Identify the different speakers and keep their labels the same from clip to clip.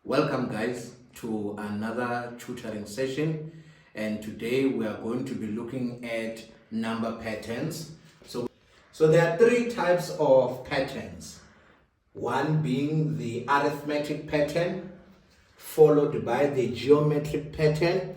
Speaker 1: Welcome guys to another tutoring session, and today we are going to be looking at number patterns. So there are three types of patterns. One being the arithmetic pattern, followed by the geometric pattern,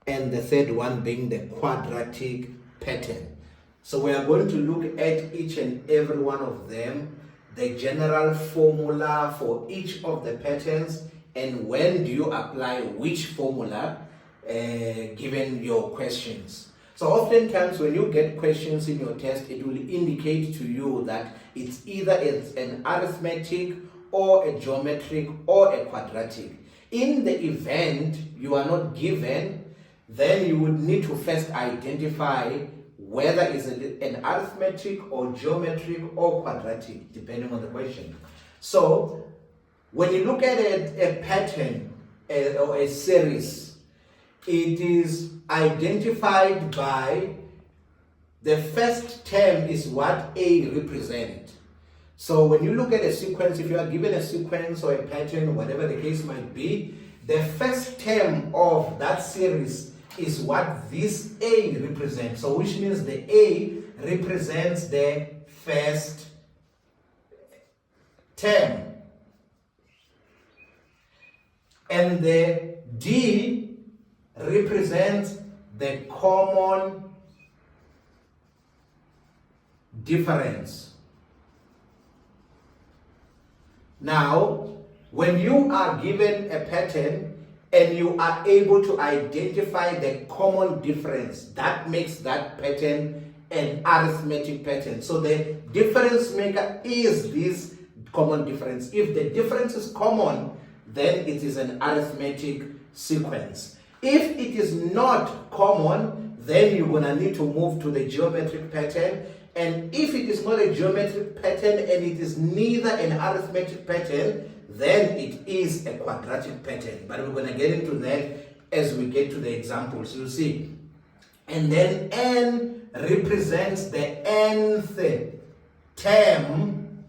Speaker 1: and the third one being the quadratic pattern. So we are going to look at each and every one of them, the general formula for each of the patterns, and when do you apply which formula given your questions. So oftentimes when you get questions in your test, it will indicate to you that it's either an arithmetic or a geometric or a quadratic. In the event you are not given, then you would need to first identify whether it's an arithmetic or geometric or quadratic, depending on the question. So when you look at a pattern or a series, it is identified by the first term is what A represents. So when you look at a sequence, if you are given a sequence or a pattern, whatever the case might be, the first term of that series is what this A represents. So which means the A represents the first term. And the D represents the common difference. Now, when you are given a pattern and you are able to identify the common difference, that makes that pattern an arithmetic pattern. So the difference maker is this common difference. If the difference is common, then it is an arithmetic sequence. If it is not common, then you're going to need to move to the geometric pattern. And if it is not a geometric pattern and it is neither an arithmetic pattern, then it is a quadratic pattern. But we're going to get into that as we get to the examples. You'll see. And then N represents the nth term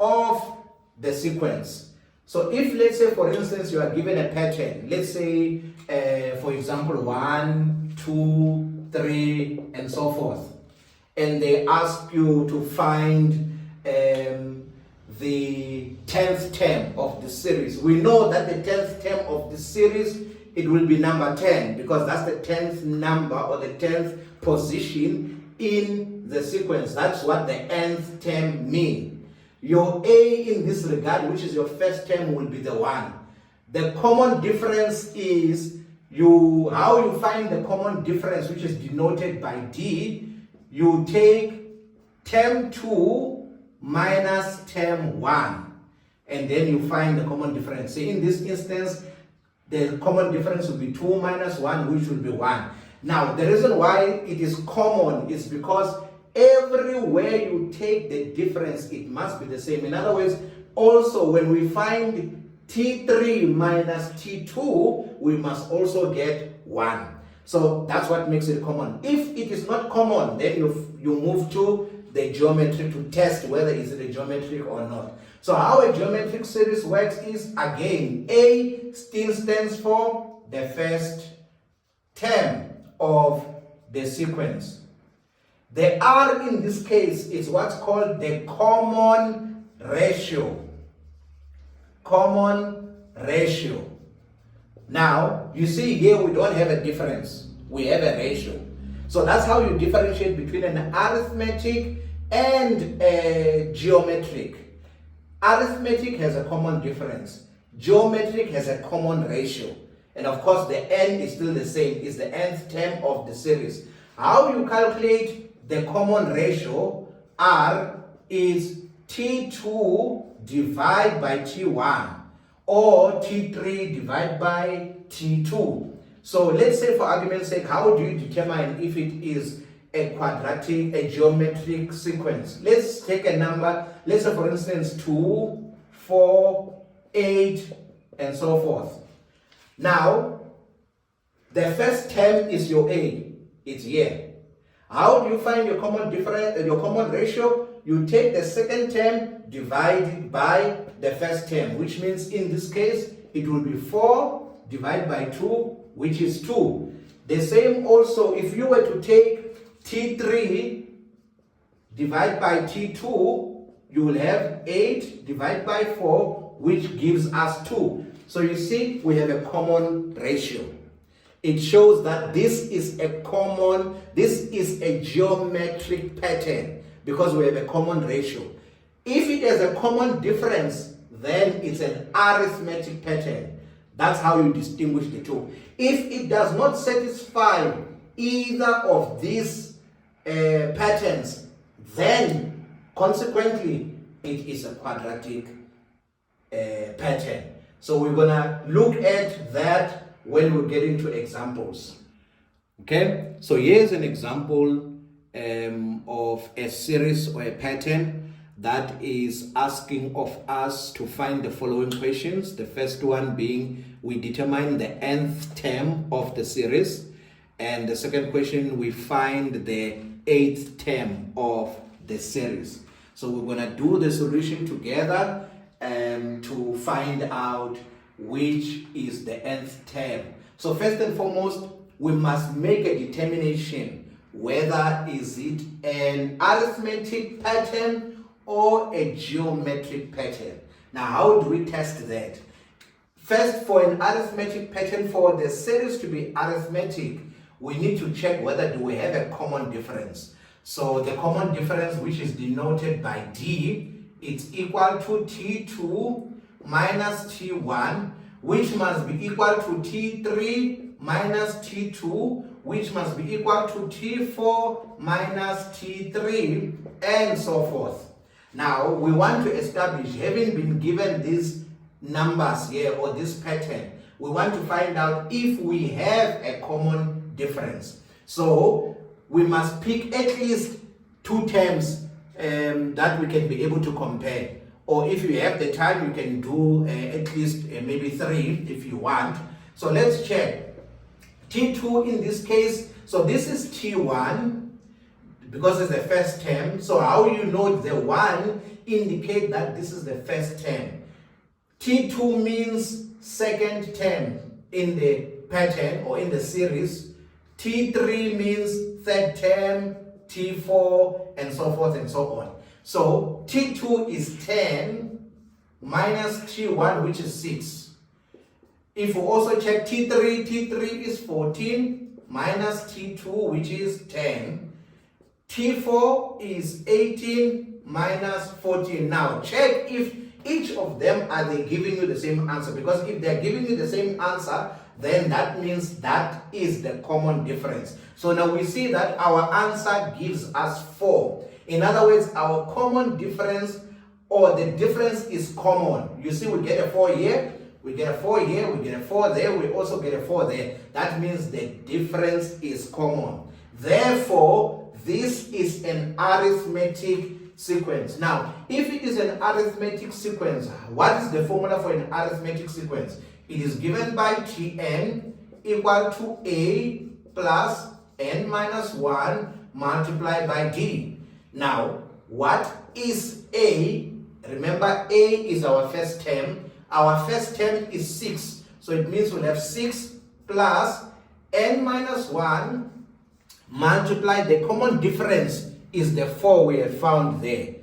Speaker 1: of the sequence. So if, let's say, for instance, you are given a pattern, let's say, for example, 1, 2, 3, and so forth, and they ask you to find the 10th term of the series. We know that the 10th term of the series, it will be number 10, because that's the 10th number or the 10th position in the sequence. That's what the nth term means. Your A in this regard, which is your first term, will be the 1. The common difference is how you find the common difference, which is denoted by D. You take term 2 minus term 1, and then you find the common difference. So in this instance, the common difference will be 2 minus 1, which will be 1. Now, the reason why it is common is because everywhere you take the difference, it must be the same. In other words, also when we find T3 minus T2, we must also get 1. So that's what makes it common. If it is not common, then you move to the geometry to test whether is it a geometric or not. So how a geometric series works is, again, A still stands for the first term of the sequence. The R in this case is what's called the common ratio. Common ratio. Now, you see here we don't have a difference. We have a ratio. So that's how you differentiate between an arithmetic and a geometric. Arithmetic has a common difference. Geometric has a common ratio. And of course, the N is still the same. It's the nth term of the series. How you calculate the common ratio, R, is T2 divided by T1 or T3 divided by T2. So let's say, for argument's sake, how do you determine if it is a quadratic, a geometric sequence? Let's take a number. Let's say, for instance, 2, 4, 8, and so forth. Now, the first term is your A. It's here. How do you find your common difference, your common ratio? You take the second term divided by the first term, which means in this case it will be 4 divided by 2, which is 2. The same also, if you were to take T3 divided by T2, you will have 8 divided by 4, which gives us 2. So you see, we have a common ratio. It shows that this is a geometric pattern because we have a common ratio. If it has a common difference, then it's an arithmetic pattern. That's how you distinguish the two. If it does not satisfy either of these patterns, then consequently it is a quadratic pattern. So we're gonna look at that when we get into examples. Okay, so here's an example of a series or a pattern that is asking of us to find the following questions. The first one being, we determine the nth term of the series, and the second question, we find the 8th term of the series. So we're going to do the solution together to find out which is the nth term. So first and foremost, we must make a determination whether is it an arithmetic pattern or a geometric pattern. Now, how do we test that? First, for an arithmetic pattern, for the series to be arithmetic, we need to check whether do we have a common difference. So the common difference, which is denoted by D, it's equal to T2 minus T1, which must be equal to T3 minus T2, which must be equal to T4 minus T3, and so forth. Now, we want to establish, having been given these numbers here, or this pattern, we want to find out if we have a common difference. So, we must pick at least 2 terms that we can be able to compare. Or if you have the time, you can do at least maybe 3 if you want. So let's check. T2 in this case, so this is T1 because it's the first term. So how you know the 1 indicate that this is the first term. T2 means second term in the pattern or in the series. T3 means third term, T4, and so forth and so on. So T2 is 10 minus T1, which is 6. If we also check T3, T3 is 14 minus T2, which is 10. T4 is 18 minus 14. Now check if each of them are they giving you the same answer, because if they're giving you the same answer, then that means that is the common difference. So now we see that our answer gives us 4. In other words, our common difference, or the difference is common. You see, we get a 4 here, we get a 4 here, we get a 4 there, we also get a 4 there. That means the difference is common. Therefore, this is an arithmetic sequence. Now, if it is an arithmetic sequence, what is the formula for an arithmetic sequence? It is given by Tn equal to A plus n minus 1 multiplied by D. Now, what is A? Remember, A is our first term. Our first term is 6. So it means we'll have 6 plus n minus 1 multiplied. The common difference is the 4 we have found there.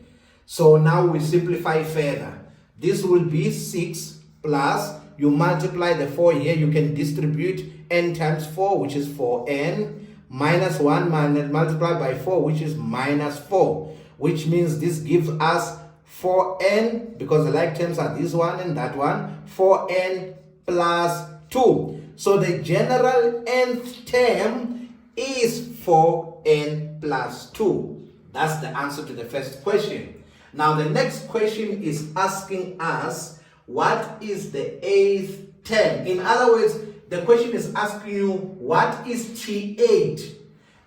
Speaker 1: So now we simplify further. This will be 6 plus, you multiply the 4 here, you can distribute n times 4, which is 4n, minus 1 multiplied by 4, which is minus 4, which means this gives us 4n, because the like terms are this one and that one, 4n plus 2. So the general nth term is 4n plus 2. That's the answer to the first question. Now the next question is asking us, what is the 8th term? In other words, the question is asking you, what is T8?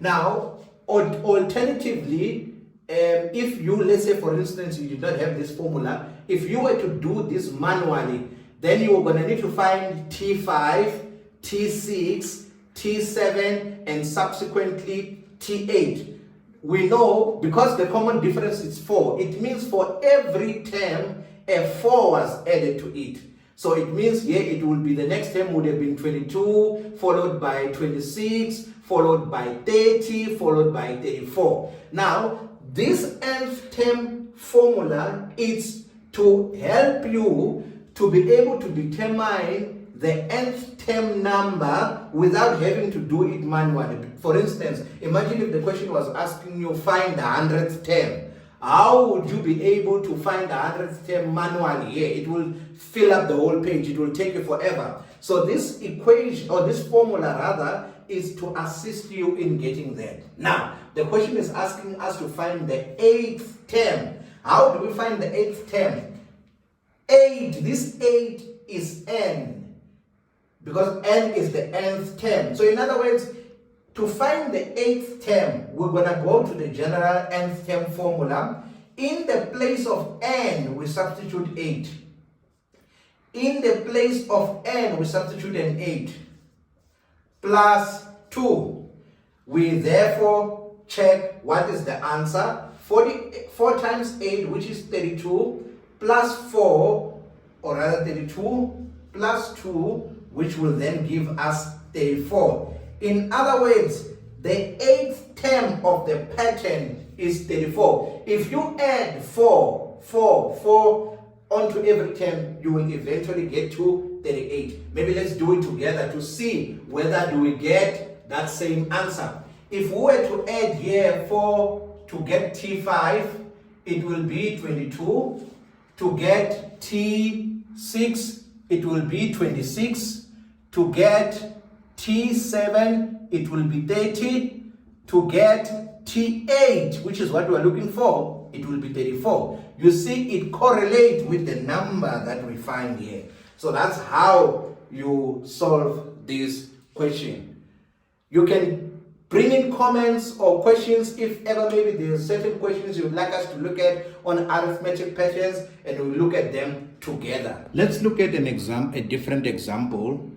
Speaker 1: Now, alternatively, if you, let's say for instance, you did not have this formula, if you were to do this manually, then you are going to need to find T5, T6, T7, and subsequently T8. We know, because the common difference is 4, it means for every term, a 4 was added to it. So it means here it will be, the next term would have been 22, followed by 26, followed by 30, followed by 34. Now, this nth term formula is to help you to be able to determine the nth term number without having to do it manually. For instance, imagine if the question was asking you find the 100th term. How would you be able to find the 100th term manually? Yeah, it will fill up the whole page. It will take you forever. So this equation, or this formula rather, is to assist you in getting there. Now, the question is asking us to find the 8th term. How do we find the 8th term? 8, this 8 is n, because n is the nth term. So in other words, to find the 8th term, we're going to go to the general nth term formula. In the place of n, we substitute 8. In the place of n, we substitute an 8 plus 2. We therefore check what is the answer. 4 times 8, which is 32, plus 4, or rather 32, plus 2, which will then give us 34. In other words, the 8th term of the pattern is 34. If you add 4 onto every term, you will eventually get to 38. Maybe let's do it together to see whether do we get that same answer. If we were to add here 4 to get T5, it will be 22. To get T6, it will be 26. To get T7, it will be 30. To get T8, which is what we are looking for, it will be 34. You see, it correlates with the number that we find here. So that's how you solve this question. You can bring in comments or questions if ever maybe there are certain questions you would like us to look at on arithmetic patterns, and we'll look at them together. Let's look at a different example.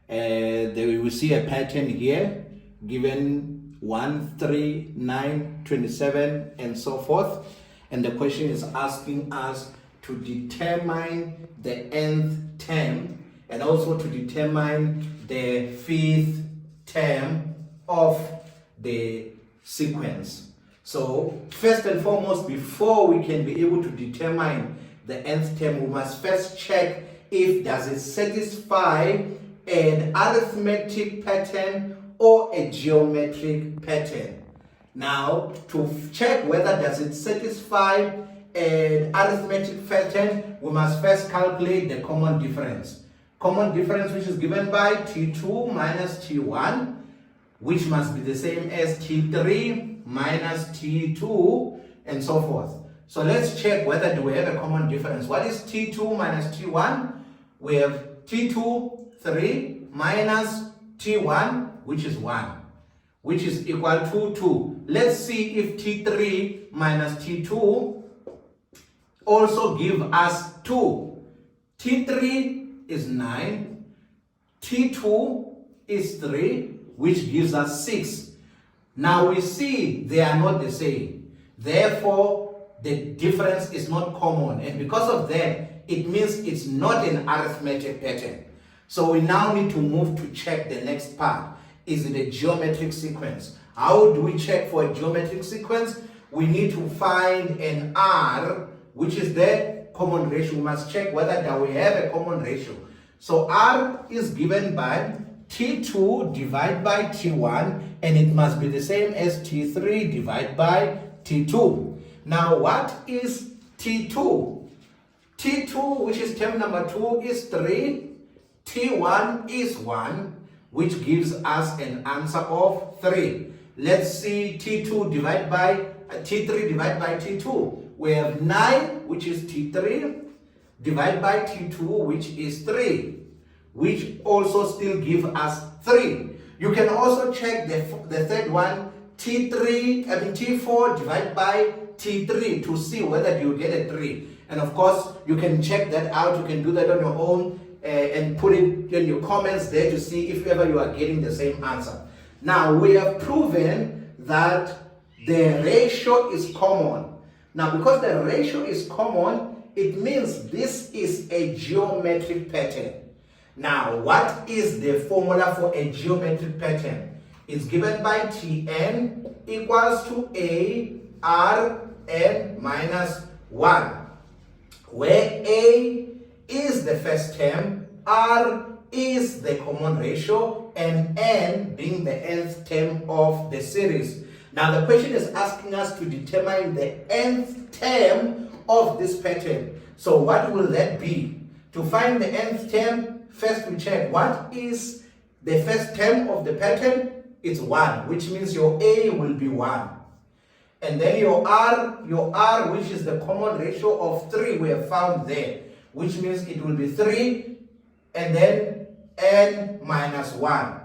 Speaker 1: There we will see a pattern here given 1, 3, 9, 27, and so forth. And the question is asking us to determine the nth term and also to determine the 5th term of the sequence. So first and foremost, before we can be able to determine the nth term, we must first check if does it satisfy an arithmetic pattern or a geometric pattern. Now, to check whether does it satisfy an arithmetic pattern, we must first calculate the common difference. Common difference, which is given by T2 minus T1, which must be the same as T3 minus T2, and so forth. So let's check whether do we have a common difference. What is T2 minus T1? We have T2, 3, minus T1, which is 1, which is equal to 2. Let's see if T3 minus T2 also give us 2. T3 is 9, T2 is 3, which gives us 6. Now we see they are not the same. Therefore, the difference is not common. And because of that, it means it's not an arithmetic pattern. So we now need to move to check the next part. Is it a geometric sequence? How do we check for a geometric sequence? We need to find an R, which is the common ratio. We must check whether that we have a common ratio. So R is given by T2 divided by T1, and it must be the same as T3 divided by T2. Now, what is T2? T2, which is term number 2, is 3. T1 is 1, which gives us an answer of 3. Let's see T2 divided by T3 divided by T2. We have 9, which is T3, divided by T2, which is 3, which also still give us 3. You can also check the third one, T4 divided by T3, to see whether you get a 3. And of course, you can check that out. You can do that on your own and put it in your comments there to see if ever you are getting the same answer. Now, we have proven that the ratio is common. Now, because the ratio is common, it means this is a geometric pattern. Now, what is the formula for a geometric pattern? It's given by Tn equals to A R n minus 1, where A is the first term, R is the common ratio, and n being the nth term of the series. Now the question is asking us to determine the nth term of this pattern. So what will that be? To find the nth term, first we check what is the first term of the pattern. It's 1, which means your A will be 1. And then your R, which is the common ratio of 3, we have found there, which means it will be 3, and then n minus 1.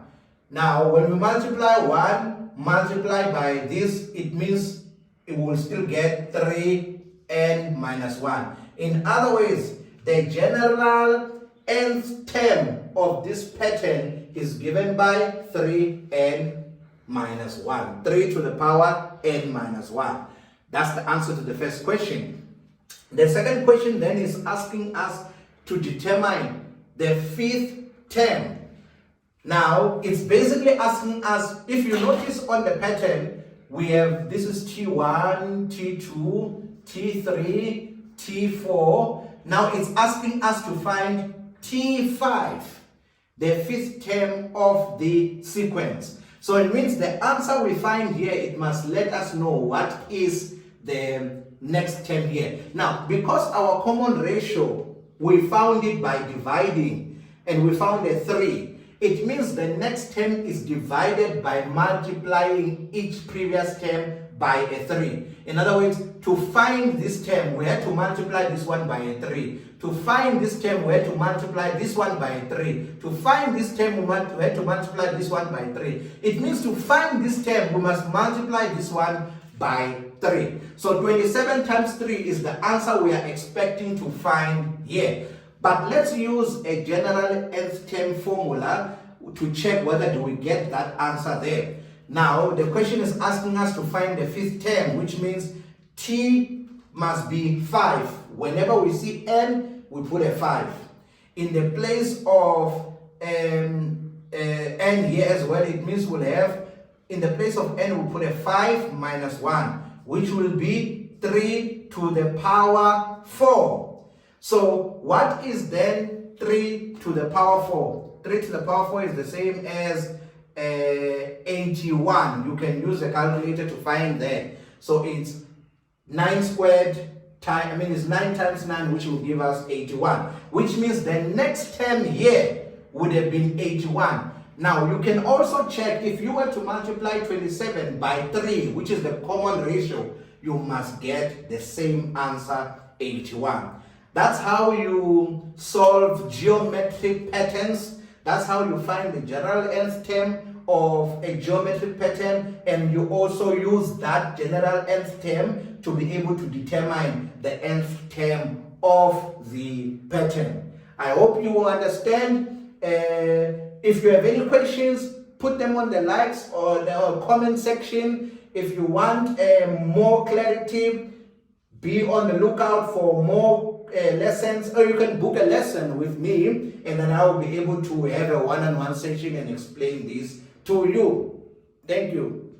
Speaker 1: Now, when we multiply 1, multiply by this, it means it will still get 3n minus 1. In other words, the general nth term of this pattern is given by 3n minus 1. 3 to the power n minus 1. That's the answer to the first question. The second question then is asking us to determine the fifth term. Now, it's basically asking us, if you notice on the pattern, we have, this is T1, T2, T3, T4. Now, it's asking us to find T5, the fifth term of the sequence. So it means the answer we find here, it must let us know what is the next term here. Now, because our common ratio, we found it by dividing, and we found a 3. It means the next term is divided by multiplying each previous term by a 3. In other words, to find this term, we had to multiply this one by a 3. To find this term, we had to multiply this one by a 3. To find this term, we had to multiply this one by 3. It means to find this term, we must multiply this one by 3. So 27 times 3 is the answer we are expecting to find here. But let's use a general nth term formula to check whether do we get that answer there. Now, the question is asking us to find the fifth term, which means t must be 5. Whenever we see n, we put a 5. In the place of n here as well, it means we'll have, in the place of n, we'll put a 5 minus 1, which will be 3 to the power 4. So what is then 3 to the power 4? 3 to the power 4 is the same as 81. You can use a calculator to find that. So it's 9 squared times, it's 9 times 9, which will give us 81. Which means the next term here would have been 81. Now you can also check, if you were to multiply 27 by 3, which is the common ratio, you must get the same answer, 81. That's how you solve geometric patterns. That's how you find the general nth term of a geometric pattern, and you also use that general nth term to be able to determine the nth term of the pattern. I hope you will understand. If you have any questions, put them on the likes or the comment section. If you want more clarity, be on the lookout for more lessons, or you can book a lesson with me, and then I will be able to have a one-on-one session and explain this to you. Thank you.